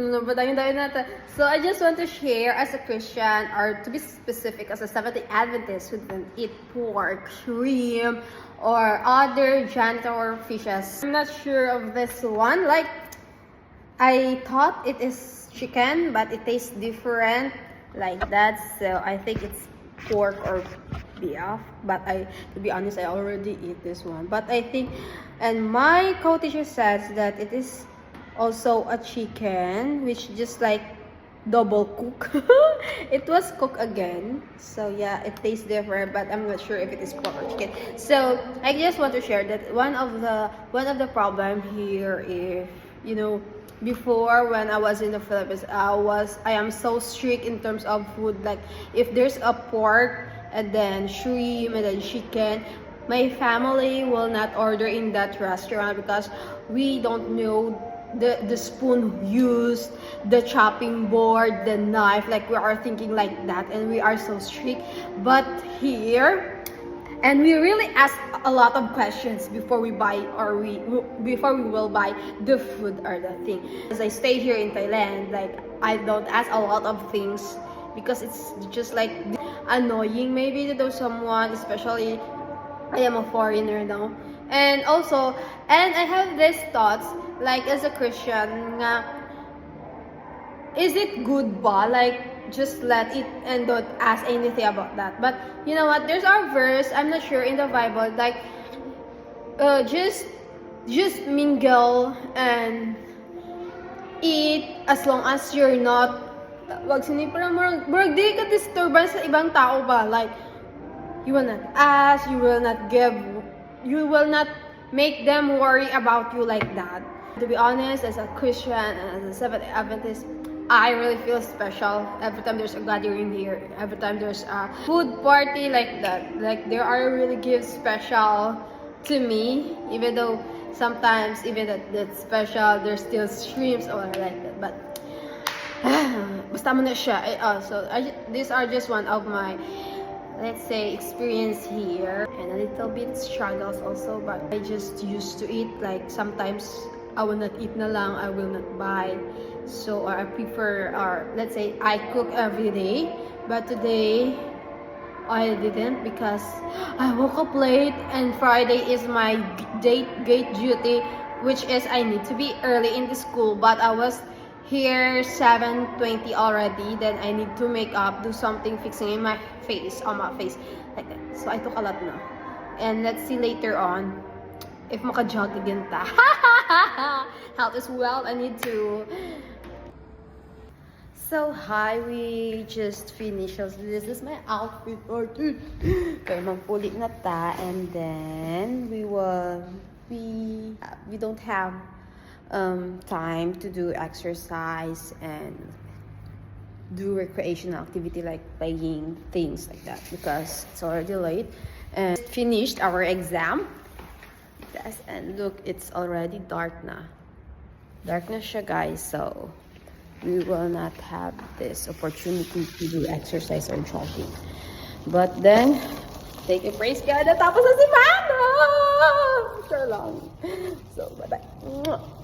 So I just want to share, as a Christian, or to be specific, as a Seventh-day Adventist who doesn't eat pork, shrimp, or other janitor fishes. I'm not sure of this one. Like, I thought it is chicken, but it tastes different like that. So I think it's pork or beef. But to be honest, I already eat this one. But I think, and my co-teacher says that it is also a chicken, which just like double cook. It was cooked again, so yeah, it tastes different, but I'm not sure if it is pork or chicken. So I just want to share that one of the problem here is, you know, before when I was in the Philippines, I am so strict in terms of food. Like, if there's a pork and then shrimp and then chicken, my family will not order in that restaurant because we don't know the spoon used, the chopping board, the knife. Like, we are thinking like that, and we are so strict. But here, and we really ask a lot of questions before we buy, or before we will buy the food or the thing. As I stay here in Thailand, like, I don't ask a lot of things because it's just like annoying maybe to do someone, especially I am a foreigner now. And also, and I have these thoughts, like, as a Christian, is it good ba? Like, just let it and don't ask anything about that. But you know what? There's our verse, I'm not sure, in the Bible, like, just mingle and eat as long as you're not, wag sinipra murag di ka disturbance sa ibang tao ba? Like, you will not ask, you will not give, you will not make them worry about you like that. To be honest, as a Christian and as a Seventh-day Adventist, I really feel special every time there's a gathering here, every time there's a food party like that. Like, there are really gifts special to me, even though sometimes even that's special, there's still shrimps or like that. But basta mo na siya. So these are just one of my, let's say, experience here, and a little bit struggles also, but I just used to eat. Like, sometimes I will not eat na lang, I will not buy. So I prefer, or let's say, I cook every day, but today I didn't because I woke up late, and Friday is my gate duty, which is I need to be early in the school, but I was here 7:20 already. Then I need to make up, do something, fixing in my face, on my face, like that. So I took a lot na. And let's see later on if maka-jog again ta. Health is wealth. I need to. So hi, we just finished. So this is my outfit for today. Kaya magpulit na ta, and then we don't have time to do exercise and do recreational activity like playing things like that because it's already late. And finished our exam. Yes, and look, it's already dark na siya, guys. So we will not have this opportunity to do exercise or jogging. But then, take a praise God, natapos na si Mano! Sure lang. So, bye-bye.